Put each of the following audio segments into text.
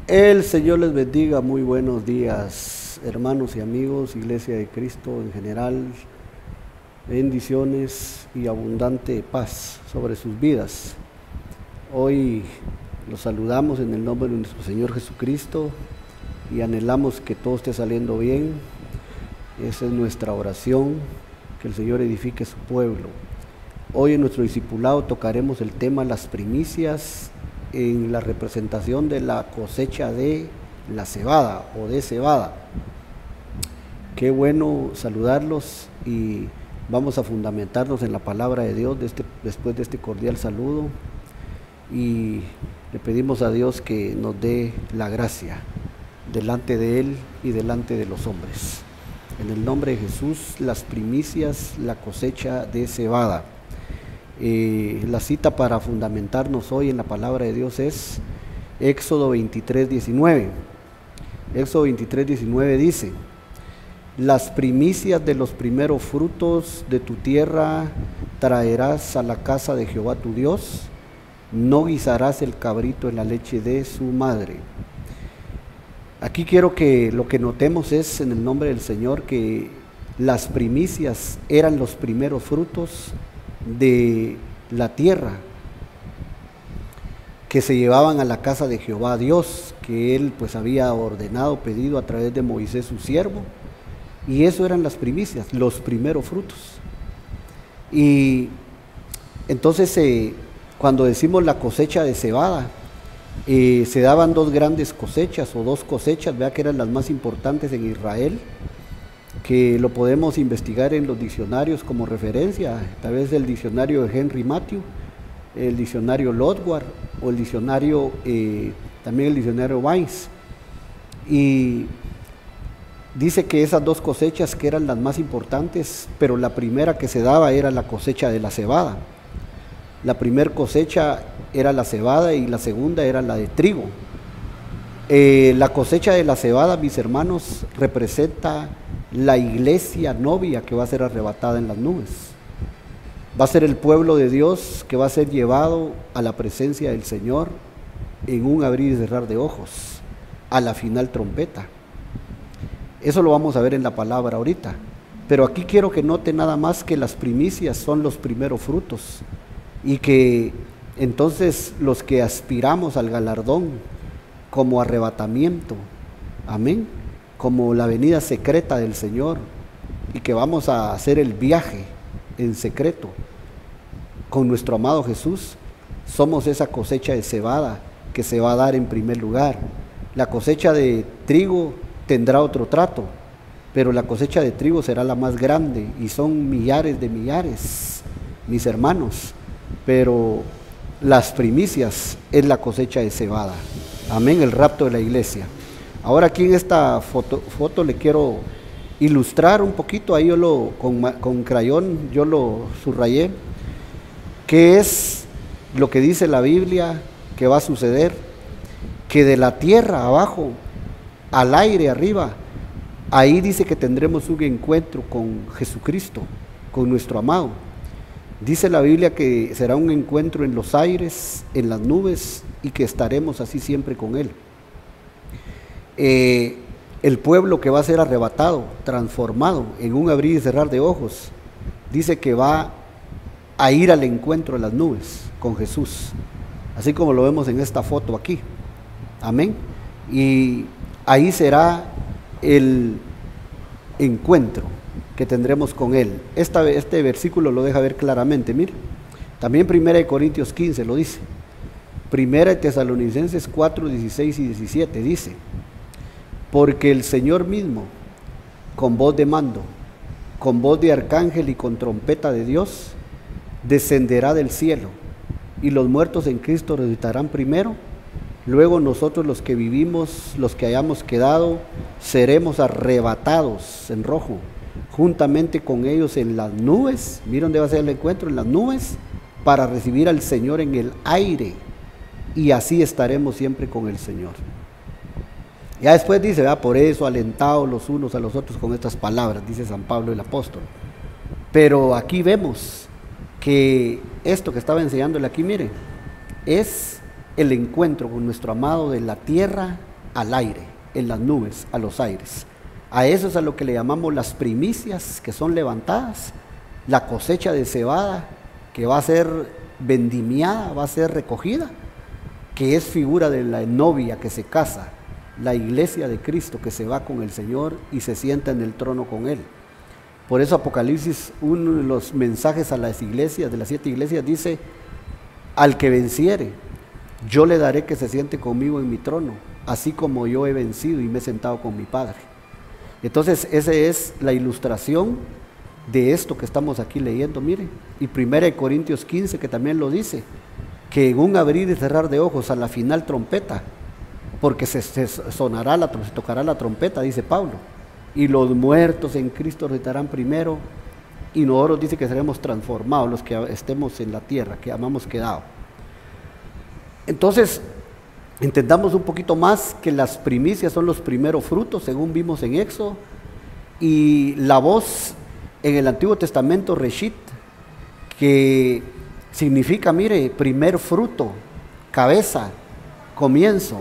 El Señor les bendiga, muy buenos días, hermanos y amigos, Iglesia de Cristo en general, bendiciones y abundante paz sobre sus vidas. Hoy los saludamos en el nombre de nuestro Señor Jesucristo y anhelamos que todo esté saliendo bien. Esa es nuestra oración, que el Señor edifique su pueblo. Hoy en nuestro discipulado tocaremos el tema las primicias en la representación de la cosecha de la cebada o de cebada. Qué bueno saludarlos y vamos a fundamentarnos en la palabra de Dios después de este cordial saludo, y le pedimos a Dios que nos dé la gracia delante de Él y delante de los hombres. En el nombre de Jesús, las primicias, la cosecha de cebada. La cita para fundamentarnos hoy en la palabra de Dios es Éxodo 23:19. Éxodo 23:19 dice: las primicias de los primeros frutos de tu tierra traerás a la casa de Jehová tu Dios, no guisarás el cabrito en la leche de su madre. Aquí quiero que lo que notemos es, en el nombre del Señor, que las primicias eran los primeros frutos de la tierra que se llevaban a la casa de Jehová Dios, que él pues había ordenado, pedido a través de Moisés su siervo, y eso eran las primicias, los primeros frutos. Y entonces cuando decimos la cosecha de cebada, se daban dos grandes cosechas o dos cosechas, vea, que eran las más importantes en Israel, que lo podemos investigar en los diccionarios como referencia, tal vez el diccionario de Henry Matthew, el diccionario Lodward o el diccionario, también el diccionario Weiss. Y dice que esas dos cosechas que eran las más importantes, pero la primera que se daba era la cosecha de la cebada. La primera cosecha era la cebada y la segunda era la de trigo. La cosecha de la cebada, mis hermanos, representa la iglesia novia que va a ser arrebatada en las nubes. Va a ser el pueblo de Dios que va a ser llevado a la presencia del Señor en un abrir y cerrar de ojos, a la final trompeta. Eso lo vamos a ver en la palabra ahorita, pero aquí quiero que note nada más que las primicias son los primeros frutos, y que entonces los que aspiramos al galardón como arrebatamiento, amén, como la venida secreta del Señor, y que vamos a hacer el viaje en secreto con nuestro amado Jesús, somos esa cosecha de cebada que se va a dar en primer lugar. La cosecha de trigo tendrá otro trato, pero la cosecha de trigo será la más grande, y son millares de millares, mis hermanos, pero las primicias es la cosecha de cebada, amén, el rapto de la iglesia. Ahora aquí en esta foto le quiero ilustrar un poquito, ahí con crayón yo lo subrayé, qué es lo que dice la Biblia que va a suceder, que de la tierra abajo al aire arriba, ahí dice que tendremos un encuentro con Jesucristo, con nuestro amado. Dice la Biblia que será un encuentro en los aires, en las nubes, y que estaremos así siempre con Él. El pueblo que va a ser arrebatado, transformado en un abrir y cerrar de ojos, dice que va a ir al encuentro de las nubes con Jesús, así como lo vemos en esta foto aquí, amén. Y ahí será el encuentro que tendremos con Él. Este versículo lo deja ver claramente, mire. También 1 Corintios 15 lo dice. 1 Tesalonicenses 4, 16 y 17 dice: porque el Señor mismo, con voz de mando, con voz de arcángel y con trompeta de Dios, descenderá del cielo, y los muertos en Cristo resucitarán primero. Luego nosotros, los que vivimos, los que hayamos quedado, seremos arrebatados en rojo, juntamente con ellos en las nubes. Miren dónde va a ser el encuentro, en las nubes, para recibir al Señor en el aire, y así estaremos siempre con el Señor. Ya después dice, por eso alentados los unos a los otros con estas palabras, dice San Pablo el apóstol. Pero aquí vemos que esto que estaba enseñándole aquí, mire, es el encuentro con nuestro amado de la tierra al aire, en las nubes, a los aires. A eso es a lo que le llamamos las primicias que son levantadas, la cosecha de cebada que va a ser vendimiada, va a ser recogida, que es figura de la novia que se casa, la iglesia de Cristo que se va con el Señor y se sienta en el trono con Él. Por eso Apocalipsis, uno de los mensajes a las iglesias, de las 7 iglesias, dice: al que venciere, yo le daré que se siente conmigo en mi trono, así como yo he vencido y me he sentado con mi Padre. Entonces, esa es la ilustración de esto que estamos aquí leyendo, miren. Y 1 Corintios 15, que también lo dice, que en un abrir y cerrar de ojos, a la final trompeta, porque se tocará la trompeta, dice Pablo, y los muertos en Cristo resucitarán primero, y nosotros dice que seremos transformados, los que estemos en la tierra, que hemos quedado. Entonces, entendamos un poquito más que las primicias son los primeros frutos, según vimos en Éxodo, y la voz en el Antiguo Testamento, Reshit, que significa, mire, primer fruto, cabeza, comienzo,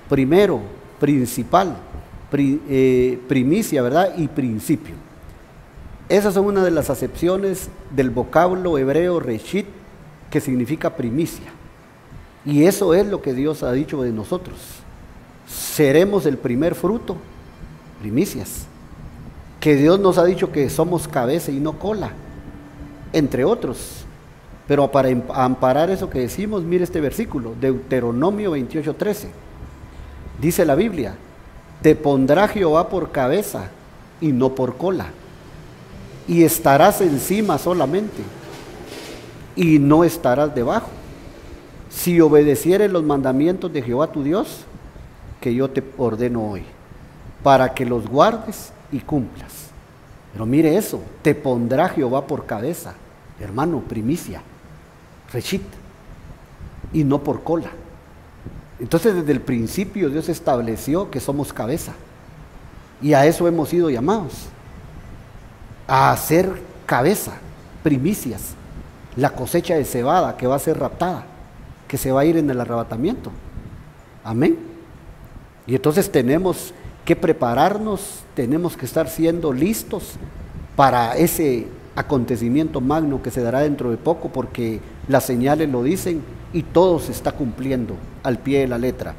primero, principal, primicia, ¿verdad? Y principio. Esas son una de las acepciones del vocablo hebreo Reshit, que significa primicia. Y eso es lo que Dios ha dicho de nosotros. Seremos el primer fruto, primicias. Que Dios nos ha dicho que somos cabeza y no cola, entre otros. Pero para amparar eso que decimos, mire este versículo, Deuteronomio 28:13. Dice la Biblia: te pondrá Jehová por cabeza y no por cola, y estarás encima solamente, y no estarás debajo, si obedecieres los mandamientos de Jehová tu Dios, que yo te ordeno hoy, para que los guardes y cumplas. Pero mire eso, te pondrá Jehová por cabeza, hermano, primicia, Reshit, y no por cola. Entonces, desde el principio Dios estableció que somos cabeza, y a eso hemos sido llamados, a hacer cabeza, primicias, la cosecha de cebada que va a ser raptada, que se va a ir en el arrebatamiento. Amén. Y entonces tenemos que prepararnos, tenemos que estar siendo listos para ese acontecimiento magno que se dará dentro de poco, porque las señales lo dicen y todo se está cumpliendo al pie de la letra.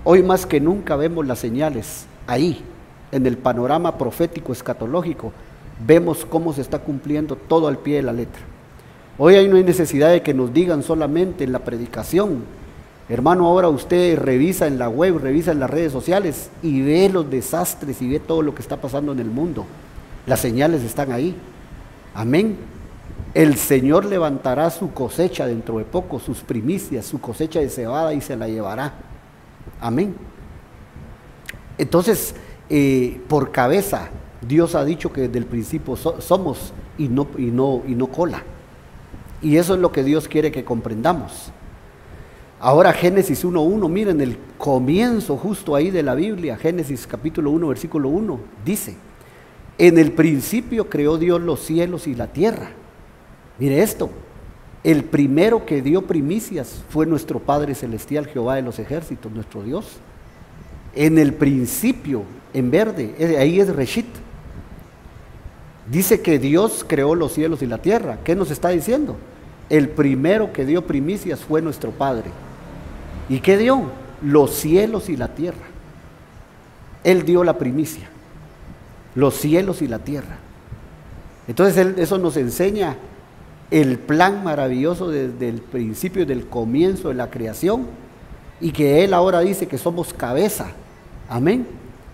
Hoy más que nunca vemos las señales ahí, en el panorama profético escatológico, vemos cómo se está cumpliendo todo al pie de la letra. Hoy ahí no hay necesidad de que nos digan solamente en la predicación. Hermano, ahora usted revisa en la web, revisa en las redes sociales y ve los desastres y ve todo lo que está pasando en el mundo. Las señales están ahí. Amén. El Señor levantará su cosecha dentro de poco, sus primicias, su cosecha de cebada, y se la llevará. Amén. Entonces, por cabeza, Dios ha dicho que desde el principio somos y no cola. Y eso es lo que Dios quiere que comprendamos. Ahora Génesis 1:1, miren el comienzo justo ahí de la Biblia, Génesis capítulo 1, versículo 1, dice: en el principio creó Dios los cielos y la tierra. Mire esto, el primero que dio primicias fue nuestro Padre Celestial, Jehová de los ejércitos, nuestro Dios. En el principio, en verde, ahí es Reshit. Dice que Dios creó los cielos y la tierra. ¿Qué nos está diciendo? El primero que dio primicias fue nuestro Padre. ¿Y qué dio? Los cielos y la tierra. Él dio la primicia, los cielos y la tierra. Entonces eso nos enseña el plan maravilloso desde el principio, del comienzo de la creación, y que Él ahora dice que somos cabeza. Amén.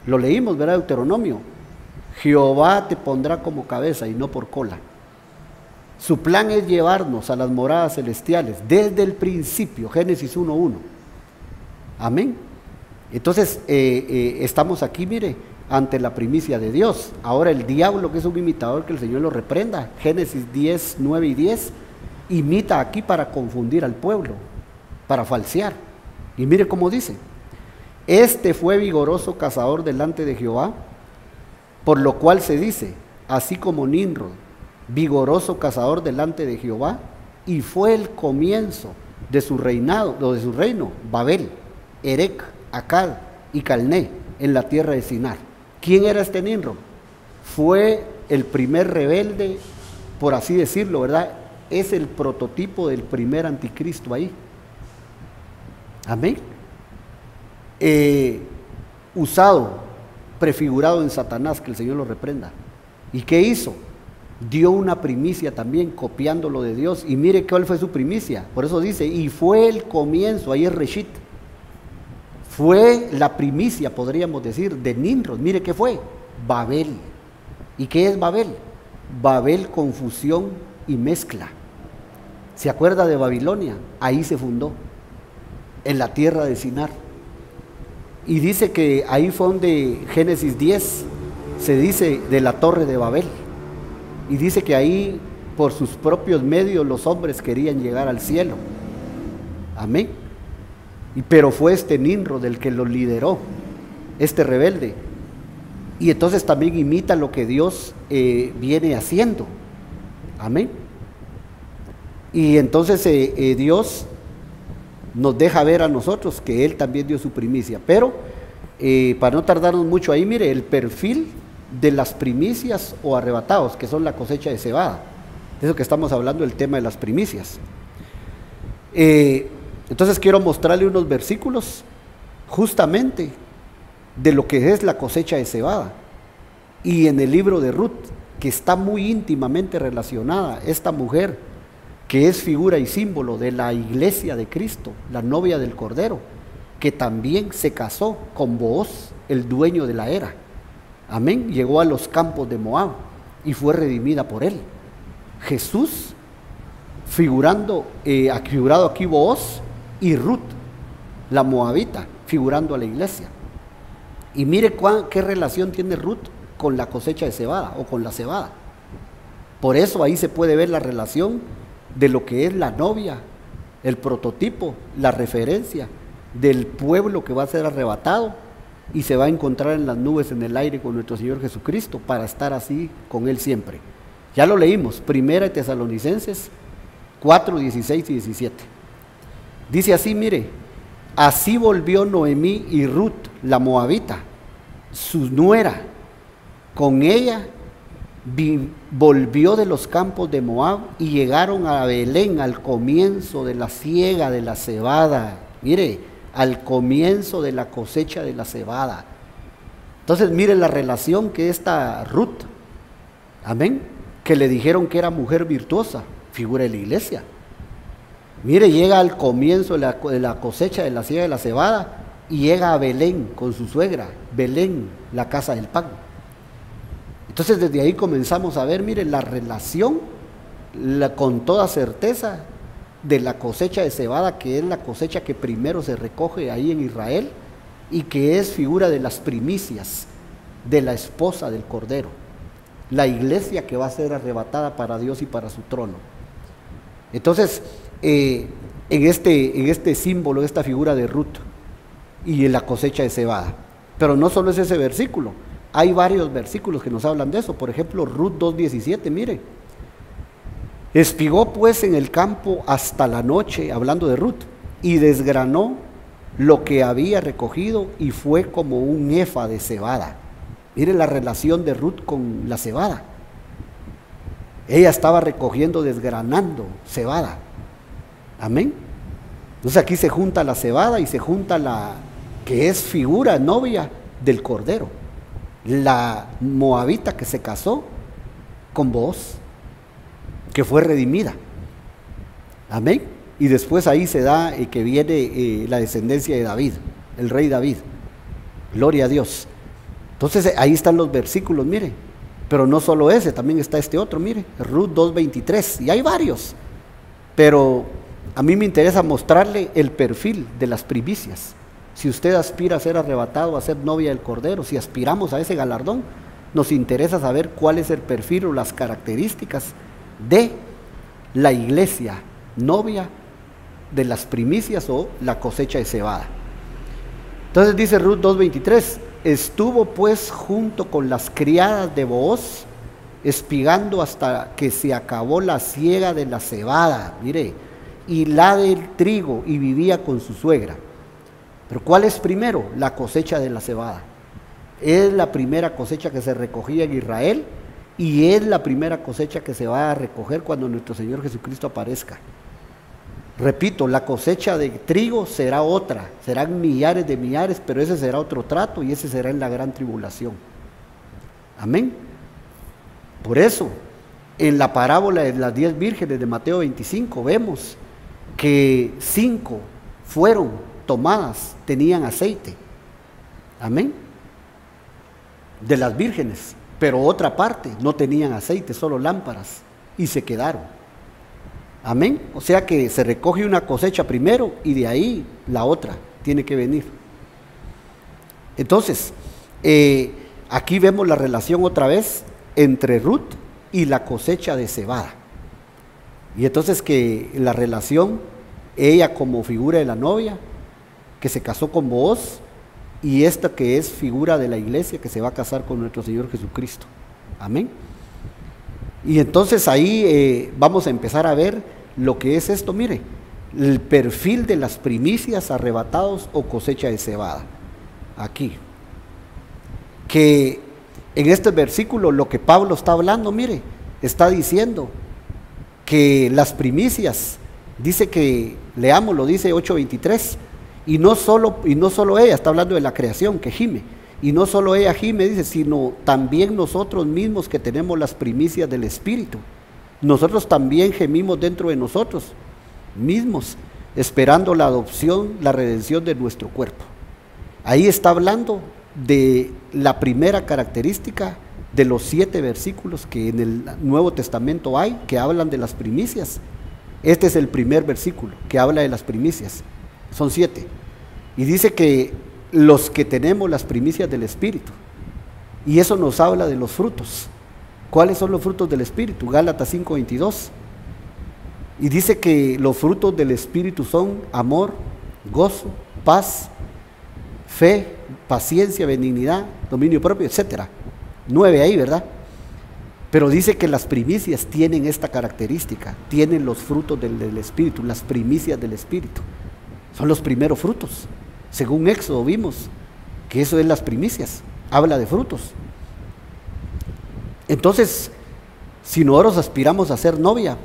Lo leímos, ¿verdad? Deuteronomio. Jehová te pondrá como cabeza y no por cola. Su plan es llevarnos a las moradas celestiales desde el principio, Génesis 1:1. Amén. Entonces, estamos aquí, mire, ante la primicia de Dios. Ahora el diablo, que es un imitador, que el Señor lo reprenda. Génesis 10, 9 y 10, imita aquí para confundir al pueblo, para falsear. Y mire cómo dice: este fue vigoroso cazador delante de Jehová, por lo cual se dice, así como Nimrod, vigoroso cazador delante de Jehová, y fue el comienzo de su reinado, o de su reino, Babel, Erec, Acad, y Calné, en la tierra de Sinar. ¿Quién era este Nimrod? Fue el primer rebelde, por así decirlo, ¿verdad? Es el prototipo del primer anticristo ahí. Amén. Usado, prefigurado en Satanás, que el Señor lo reprenda. ¿Y qué hizo? Dio una primicia también, copiando lo de Dios. Y mire cuál fue su primicia. Por eso dice, y fue el comienzo, ahí es Reshit. Fue la primicia, podríamos decir, de Nimrod. Mire qué fue, Babel. ¿Y qué es Babel? Babel, confusión y mezcla. ¿Se acuerda de Babilonia? Ahí se fundó, en la tierra de Sinar. Y dice que ahí fue donde Génesis 10 se dice de la torre de Babel. Y dice que ahí por sus propios medios los hombres querían llegar al cielo. Amén. Pero fue este Nimrod el que lo lideró, este rebelde. Y entonces también imita lo que Dios viene haciendo. Amén. Y entonces Dios nos deja ver a nosotros que Él también dio su primicia. Pero para no tardarnos mucho ahí, mire, el perfil de las primicias o arrebatados, que son la cosecha de cebada. De eso que estamos hablando, el tema de las primicias. Entonces quiero mostrarle unos versículos justamente de lo que es la cosecha de cebada. Y en el libro de Ruth, que está muy íntimamente relacionada, esta mujer que es figura y símbolo de la iglesia de Cristo, la novia del Cordero, que también se casó con Booz, el dueño de la era. Amén. Llegó a los campos de Moab y fue redimida por él. Jesús, figurado aquí Booz, y Ruth, la moabita, figurando a la iglesia. Y mire qué relación tiene Ruth con la cosecha de cebada o con la cebada. Por eso ahí se puede ver la relación de lo que es la novia, el prototipo, la referencia del pueblo que va a ser arrebatado y se va a encontrar en las nubes en el aire con nuestro Señor Jesucristo para estar así con Él siempre. Ya lo leímos, 1 Tesalonicenses 4, 16 y 17. Dice así, mire, así volvió Noemí y Ruth, la moabita, su nuera, con ella volvió de los campos de Moab y llegaron a Belén al comienzo de la siega de la cebada. Mire, al comienzo de la cosecha de la cebada. Entonces mire la relación que esta Ruth, amén, que le dijeron que era mujer virtuosa, figura de la iglesia. Mire, llega al comienzo de la cosecha de la siega de la cebada y llega a Belén con su suegra, Belén, la casa del pan. Entonces desde ahí comenzamos a ver, mire, la relación con toda certeza de la cosecha de cebada, que es la cosecha que primero se recoge ahí en Israel y que es figura de las primicias de la esposa del Cordero, la iglesia que va a ser arrebatada para Dios y para su trono. Entonces, en este símbolo, esta figura de Ruth y en la cosecha de cebada, pero no solo es ese versículo, hay varios versículos que nos hablan de eso. Por ejemplo, Ruth 2:17, mire, espigó pues en el campo hasta la noche, hablando de Ruth, y desgranó lo que había recogido y fue como un efa de cebada. Mire la relación de Ruth con la cebada. Ella estaba recogiendo, desgranando cebada. Amén. Entonces aquí se junta la cebada y se junta la que es figura novia del Cordero, la moabita que se casó con Booz, que fue redimida. Amén. Y después ahí se da que viene la descendencia de David, el rey David. Gloria a Dios. Entonces ahí están los versículos, mire. Pero no solo ese, también está este otro, mire, Ruth 2:23, y hay varios. Pero a mí me interesa mostrarle el perfil de las primicias. Si usted aspira a ser arrebatado, a ser novia del Cordero, si aspiramos a ese galardón, nos interesa saber cuál es el perfil o las características de la iglesia novia de las primicias o la cosecha de cebada. Entonces dice Ruth 2:23, estuvo pues junto con las criadas de Booz, espigando hasta que se acabó la siega de la cebada, mire, y la del trigo, y vivía con su suegra. Pero ¿cuál es primero? La cosecha de la cebada. Es la primera cosecha que se recogía en Israel y es la primera cosecha que se va a recoger cuando nuestro Señor Jesucristo aparezca. Repito, la cosecha de trigo será otra, serán millares de millares, pero ese será otro trato y ese será en la gran tribulación. Amén. Por eso, en la parábola de las 10 vírgenes de Mateo 25 vemos que 5 fueron tomadas, tenían aceite. Amén. De las vírgenes, pero otra parte no tenían aceite, solo lámparas, y se quedaron. Amén. O sea que se recoge una cosecha primero y de ahí la otra tiene que venir. Entonces, aquí vemos la relación otra vez entre Ruth y la cosecha de cebada. Y entonces que la relación, ella como figura de la novia, que se casó con Booz, y esta que es figura de la iglesia que se va a casar con nuestro Señor Jesucristo. Amén. Y entonces ahí vamos a empezar a ver lo que es esto, mire, el perfil de las primicias, arrebatados o cosecha de cebada. Aquí. Que en este versículo lo que Pablo está hablando, mire, está diciendo que las primicias, dice que, leámoslo, dice 8:23, y no solo ella, está hablando de la creación que gime, y no solo ella gime, dice, sino también nosotros mismos que tenemos las primicias del Espíritu. Nosotros también gemimos dentro de nosotros mismos, esperando la adopción, la redención de nuestro cuerpo. Ahí está hablando de la primera característica de los 7 versículos que en el Nuevo Testamento hay, que hablan de las primicias. Este es el primer versículo que habla de las primicias. Son 7. Y dice que los que tenemos las primicias del Espíritu. Y eso nos habla de los frutos. ¿Cuáles son los frutos del Espíritu? Gálatas 5:22. Y dice que los frutos del Espíritu son amor, gozo, paz, fe, paciencia, benignidad, dominio propio, etcétera. 9 ahí, ¿verdad? Pero dice que las primicias tienen esta característica, tienen los frutos del Espíritu, las primicias del Espíritu. Son los primeros frutos. Según Éxodo vimos que eso es las primicias, habla de frutos. Entonces, si nosotros aspiramos a ser novia,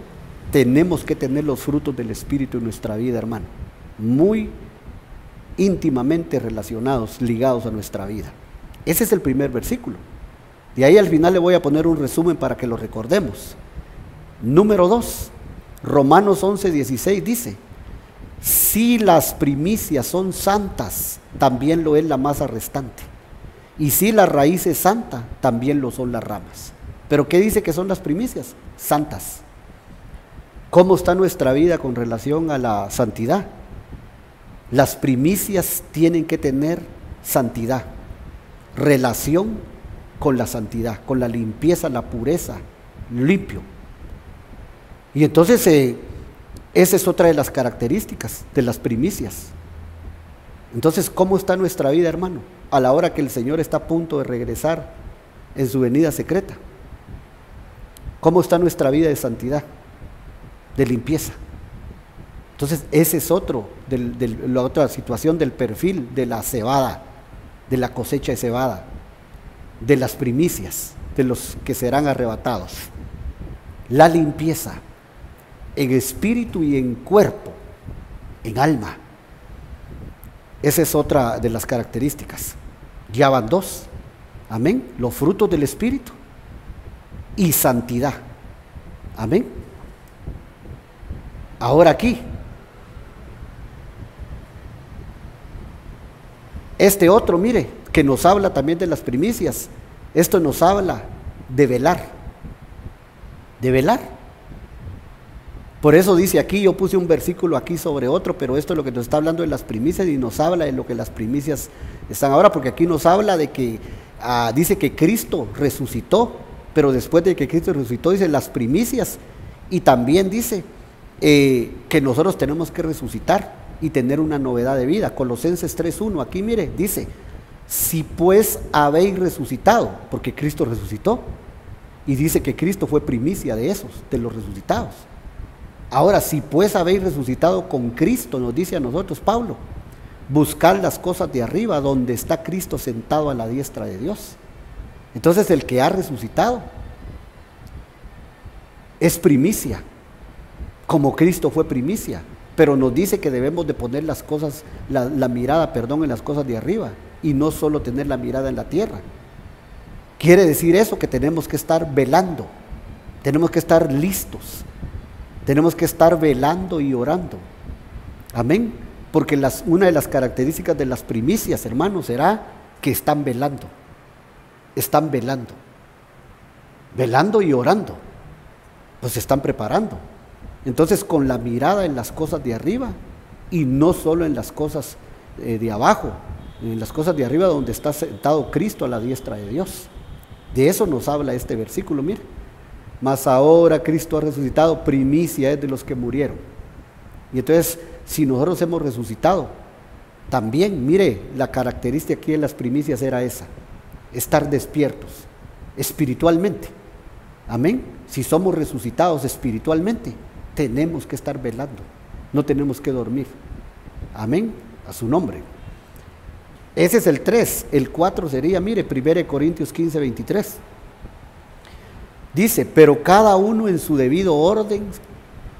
tenemos que tener los frutos del Espíritu en nuestra vida, hermano. Muy íntimamente relacionados, ligados a nuestra vida. Ese es el primer versículo. Y ahí al final le voy a poner un resumen para que lo recordemos. Número 2, Romanos 11:16 dice: si las primicias son santas, también lo es la masa restante. Y si la raíz es santa, también lo son las ramas. ¿Pero qué dice que son las primicias? Santas. ¿Cómo está nuestra vida con relación a la santidad? Las primicias tienen que tener santidad, relación con la santidad, con la limpieza, la pureza, limpio. Y entonces esa es otra de las características de las primicias. Entonces, ¿cómo está nuestra vida, hermano? A la hora que el Señor está a punto de regresar en su venida secreta. ¿Cómo está nuestra vida de santidad, de limpieza? Entonces, ese es la otra situación del perfil de la cebada, de la cosecha de cebada, de las primicias, de los que serán arrebatados. La limpieza en espíritu y en cuerpo, en alma. Esa es otra de las características. Ya van 2. Amén. Los frutos del Espíritu y santidad. Amén. Ahora aquí, este otro, mire, que nos habla también de las primicias. Esto nos habla de velar. De velar. Por eso dice aquí, yo puse un versículo aquí sobre otro, pero esto es lo que nos está hablando de las primicias y nos habla de lo que las primicias están ahora, porque aquí nos habla de que, dice que Cristo resucitó, pero después de que Cristo resucitó, dice las primicias, y también dice que nosotros tenemos que resucitar y tener una novedad de vida. Colosenses 3:1, aquí mire, dice, si pues habéis resucitado, porque Cristo resucitó, y dice que Cristo fue primicia de esos, de los resucitados. Ahora, si pues habéis resucitado con Cristo, nos dice a nosotros Pablo, buscar las cosas de arriba, donde está Cristo sentado a la diestra de Dios. Entonces el que ha resucitado es primicia, como Cristo fue primicia, pero nos dice que debemos de poner las cosas, la mirada, en las cosas de arriba, y no solo tener la mirada en la tierra. Quiere decir eso, que tenemos que estar velando, tenemos que estar listos, tenemos que estar velando y orando. Amén. Porque una de las características de las primicias, hermanos, será que están velando y orando, pues se están preparando. Entonces, con la mirada en las cosas de arriba y no solo en las cosas de abajo, en las cosas de arriba donde está sentado Cristo a la diestra de Dios. De eso nos habla este versículo, mire. Mas ahora Cristo ha resucitado, primicia es de los que murieron. Y entonces, si nosotros hemos resucitado, también, mire, la característica aquí de las primicias era esa: estar despiertos espiritualmente. Amén. Si somos resucitados espiritualmente, tenemos que estar velando, no tenemos que dormir. Amén, a su nombre. Ese es el 3. El 4 sería, mire, 1 Corintios 15, 23. Dice: pero cada uno en su debido orden,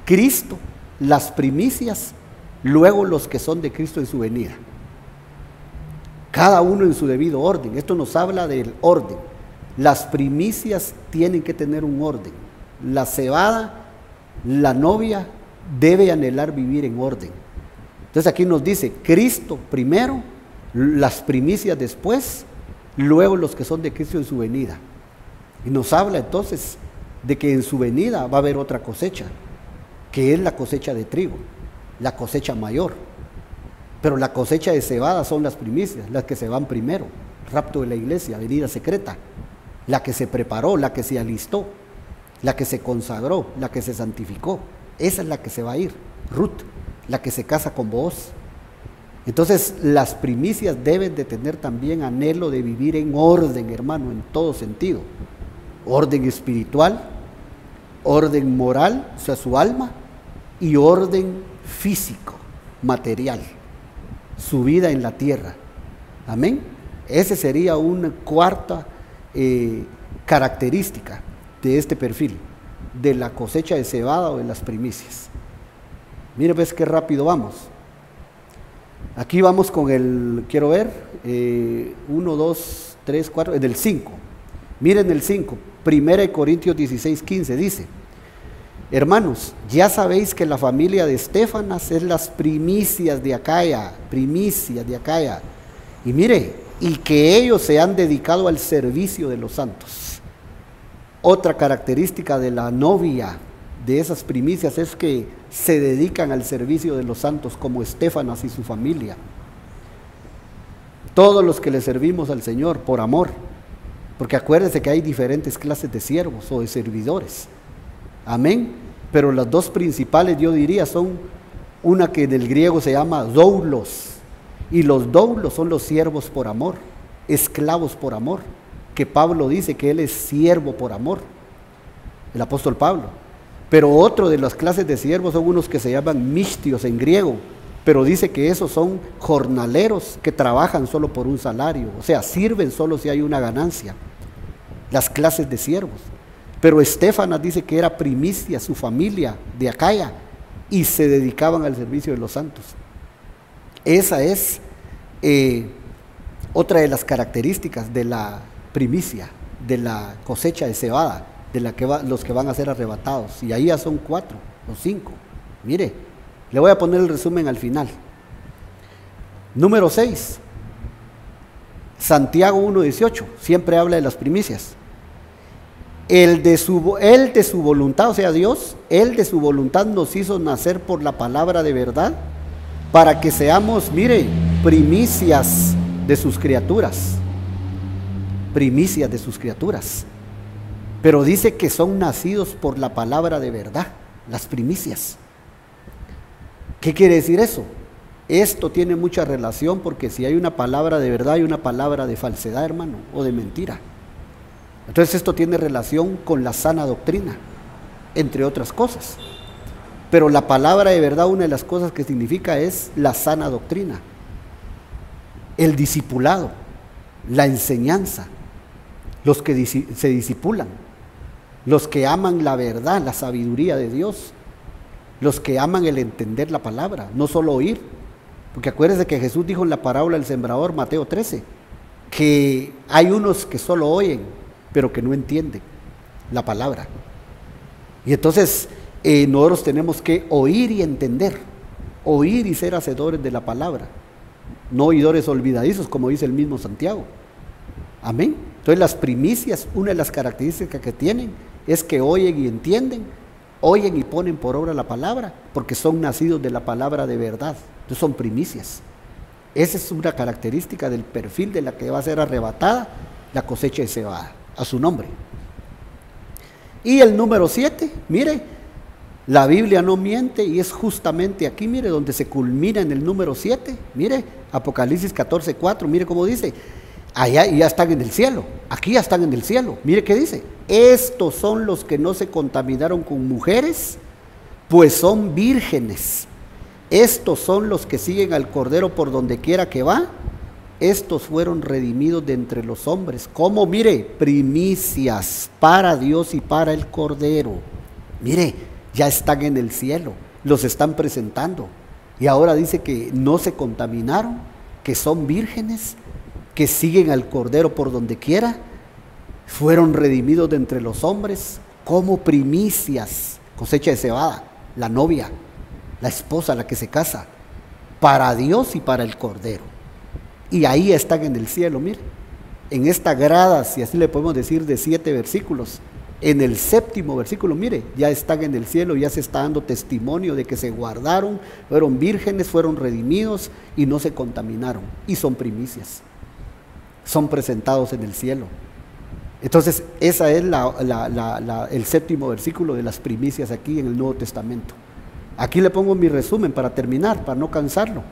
Cristo, las primicias, luego los que son de Cristo en su venida. Cada uno en su debido orden. Esto nos habla del orden. Las primicias tienen que tener un orden. La cebada, la novia, debe anhelar vivir en orden. Entonces aquí nos dice: Cristo primero, las primicias después, luego los que son de Cristo en su venida. Y nos habla entonces de que en su venida va a haber otra cosecha, que es la cosecha de trigo, la cosecha mayor. Pero la cosecha de cebada son las primicias, las que se van primero. Rapto de la iglesia, venida secreta, la que se preparó, la que se alistó, la que se consagró, la que se santificó. Esa es la que se va a ir. Ruth, la que se casa con Booz. Entonces las primicias deben de tener también anhelo de vivir en orden, hermano, en todo sentido. Orden espiritual, orden moral, o sea, su alma, y orden físico, material, su vida en la tierra. Amén. Ese sería una cuarta característica de este perfil, de la cosecha de cebada o de las primicias. Mire, ves qué rápido vamos. Aquí vamos con el, quiero ver, 1, 2, 3, 4, en el 5. Miren el 5, 1 Corintios 16, 15, dice: hermanos, ya sabéis que la familia de Estefanas es las primicias de Acaya, y mire, y que ellos se han dedicado al servicio de los santos. Otra característica de la novia de esas primicias es que se dedican al servicio de los santos, como Estefanas y su familia. Todos los que le servimos al Señor por amor, porque acuérdense que hay diferentes clases de siervos o de servidores. Amén. Pero las dos principales, yo diría, son una que en el griego se llama doulos, y los doulos son los siervos por amor, esclavos por amor, que Pablo dice que él es siervo por amor, el apóstol Pablo. Pero otro de las clases de siervos son unos que se llaman mistios en griego, pero dice que esos son jornaleros que trabajan solo por un salario, o sea, sirven solo si hay una ganancia. Las clases de siervos. Pero Estefanas dice que era primicia, su familia de Acaya, y se dedicaban al servicio de los santos. Esa es otra de las características de la primicia, de la cosecha de cebada, de la que los que van a ser arrebatados. Y ahí ya son 4 o 5. Mire, le voy a poner el resumen al final. Número 6, Santiago 1:18, siempre habla de las primicias. Él de su voluntad, o sea Dios, Él de su voluntad nos hizo nacer por la palabra de verdad, para que seamos, mire, primicias de sus criaturas. Primicias de sus criaturas. Pero dice que son nacidos por la palabra de verdad, las primicias. ¿Qué quiere decir eso? Esto tiene mucha relación, porque si hay una palabra de verdad, hay una palabra de falsedad, hermano, o de mentira. Entonces esto tiene relación con la sana doctrina, entre otras cosas. Pero la palabra de verdad, una de las cosas que significa es la sana doctrina. el discipulado, la enseñanza, los que se discipulan, los que aman la verdad, la sabiduría de Dios, los que aman el entender la palabra, no solo oír. Porque acuérdense que Jesús dijo en la parábola del sembrador, Mateo 13, que hay unos que solo oyen, pero que no entienden la palabra. Y entonces nosotros tenemos que oír y entender, oír y ser hacedores de la palabra, no oidores olvidadizos, como dice el mismo Santiago. Amén. Entonces las primicias, una de las características que tienen es que oyen y entienden, oyen y ponen por obra la palabra, porque son nacidos de la palabra de verdad. Entonces son primicias. Esa es una característica del perfil de la que va a ser arrebatada la cosecha de cebada, a su nombre. Y el número 7, mire, la Biblia no miente y es justamente aquí, mire, donde se culmina en el número 7. Mire, Apocalipsis 14:4, mire cómo dice, allá ya están en el cielo, aquí ya están en el cielo. Mire qué dice, estos son los que no se contaminaron con mujeres, pues son vírgenes. Estos son los que siguen al Cordero por donde quiera que va. Estos fueron redimidos de entre los hombres. Como, mire, primicias para Dios y para el Cordero. Mire, ya están en el cielo, los están presentando. Y ahora dice que no se contaminaron, que son vírgenes, que siguen al Cordero por donde quiera. Fueron redimidos de entre los hombres como primicias, cosecha de cebada, la novia, la esposa, la que se casa, para Dios y para el Cordero. Y ahí están en el cielo, mire, en esta grada, si así le podemos decir, de 7 versículos. En el 7º versículo, mire, ya están en el cielo, ya se está dando testimonio de que se guardaron, fueron vírgenes, fueron redimidos y no se contaminaron. Y son primicias, son presentados en el cielo. Entonces, esa es el 7º versículo de las primicias aquí en el Nuevo Testamento. Aquí le pongo mi resumen para terminar, para no cansarlo.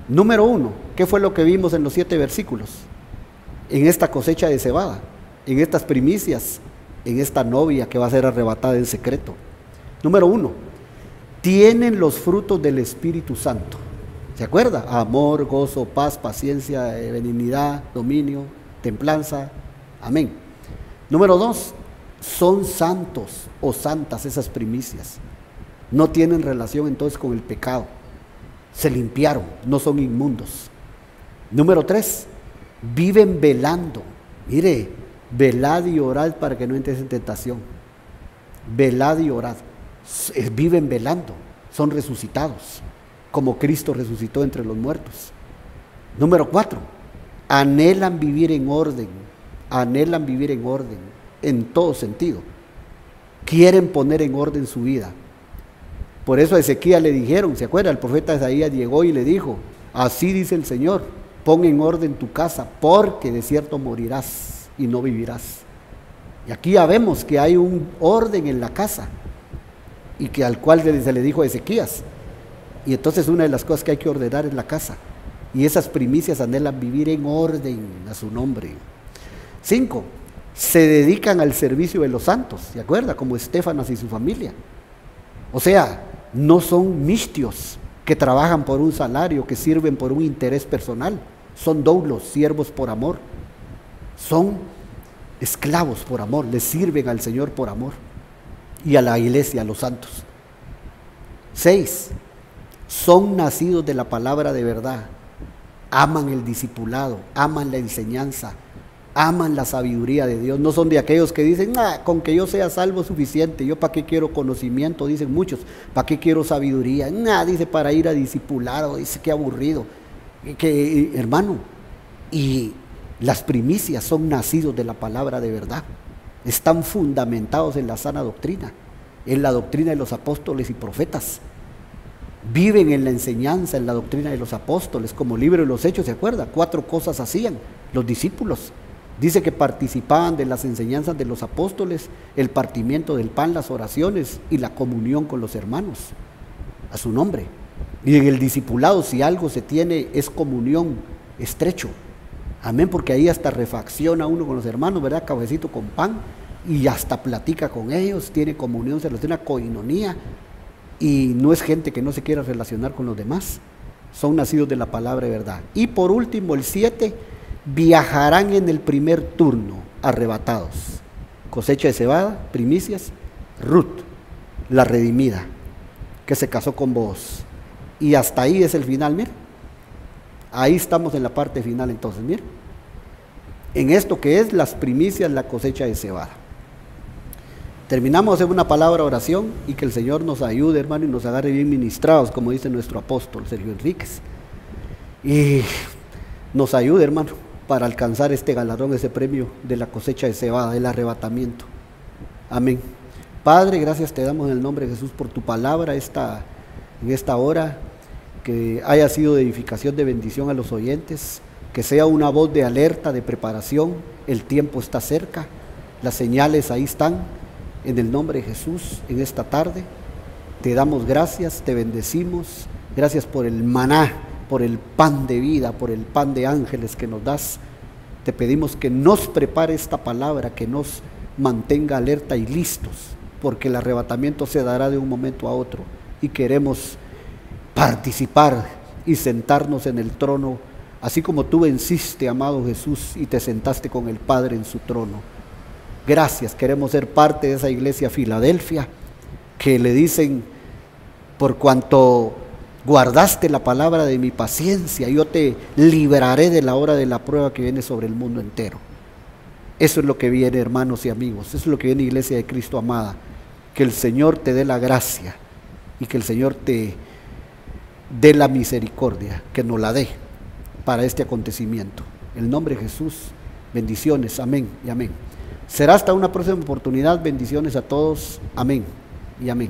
Número 1, ¿qué fue lo que vimos en los 7 versículos? En esta cosecha de cebada, en estas primicias, en esta novia que va a ser arrebatada en secreto. Número 1, tienen los frutos del Espíritu Santo. ¿Se acuerda? Amor, gozo, paz, paciencia, benignidad, dominio, templanza. Amén. Número 2, son santos o santas esas primicias. No tienen relación entonces con el pecado. Se limpiaron, no son inmundos. Número 3, viven velando. Mire, velad y orad para que no entres en tentación. Velad y orad. Viven velando, son resucitados, como Cristo resucitó entre los muertos. Número 4, anhelan vivir en orden. Anhelan vivir en orden, en todo sentido. Quieren poner en orden su vida. Por eso a Ezequías le dijeron, ¿se acuerda? El profeta Isaías llegó y le dijo, así dice el Señor, pon en orden tu casa, porque de cierto morirás y no vivirás. Y aquí ya vemos que hay un orden en la casa, y que al cual se le dijo a Ezequías. Y entonces una de las cosas que hay que ordenar es la casa, y esas primicias anhelan vivir en orden a su nombre. 5, se dedican al servicio de los santos, ¿se acuerda? Como Estefanas y su familia. O sea, no son mistios que trabajan por un salario, que sirven por un interés personal. Son doulos, siervos por amor. Son esclavos por amor, le sirven al Señor por amor y a la iglesia, a los santos. 6, son nacidos de la palabra de verdad. Aman el discipulado, aman la enseñanza, aman la sabiduría de Dios. No son de aquellos que dicen, con que yo sea salvo es suficiente. Yo para qué quiero conocimiento, dicen muchos. ¿Para qué quiero sabiduría? Dice, para ir a discipulado. Dice, qué aburrido. Hermano, y las primicias son nacidos de la palabra de verdad. Están fundamentados en la sana doctrina, en la doctrina de los apóstoles y profetas. Viven en la enseñanza, en la doctrina de los apóstoles, como libro de los Hechos, ¿se acuerda? 4 cosas hacían los discípulos. Dice que participaban de las enseñanzas de los apóstoles, el partimiento del pan, las oraciones y la comunión con los hermanos, a su nombre. Y en el discipulado, si algo se tiene, es comunión, estrecho. Amén, porque ahí hasta refacciona uno con los hermanos, ¿verdad? Cafecito con pan, y hasta platica con ellos, tiene comunión, se les tiene una coinonía, y no es gente que no se quiera relacionar con los demás. son nacidos de la palabra de verdad. Y por último, el 7, viajarán en el primer turno, arrebatados. Cosecha de cebada, primicias, Ruth, la redimida, que se casó con Booz. Y hasta ahí es el final, mire. Ahí estamos en la parte final entonces, mire. En esto que es las primicias, la cosecha de cebada. Terminamos en una palabra de oración y que el Señor nos ayude, hermano, y nos agarre bien ministrados, como dice nuestro apóstol Sergio Enríquez. Y nos ayude, hermano, para alcanzar este galardón, ese premio de la cosecha de cebada, del arrebatamiento. Amén. Padre, gracias te damos en el nombre de Jesús por tu palabra en esta hora, que haya sido de edificación, de bendición a los oyentes, que sea una voz de alerta, de preparación. El tiempo está cerca, las señales ahí están. En el nombre de Jesús, en esta tarde, te damos gracias, te bendecimos. Gracias por el maná, por el pan de vida, por el pan de ángeles que nos das. Te pedimos que nos prepare esta palabra, que nos mantenga alerta y listos, porque el arrebatamiento se dará de un momento a otro y queremos participar y sentarnos en el trono, así como tú venciste, amado Jesús, y te sentaste con el Padre en su trono. Gracias, queremos ser parte de esa iglesia Filadelfia, que le dicen, por cuanto guardaste la palabra de mi paciencia, yo te libraré de la hora de la prueba que viene sobre el mundo entero. Eso es lo que viene, hermanos y amigos, eso es lo que viene, iglesia de Cristo amada. Que el Señor te dé la gracia y que el Señor te dé la misericordia, que nos la dé para este acontecimiento. En el nombre de Jesús, bendiciones, amén y amén. Será hasta una próxima oportunidad. Bendiciones a todos. Amén y amén.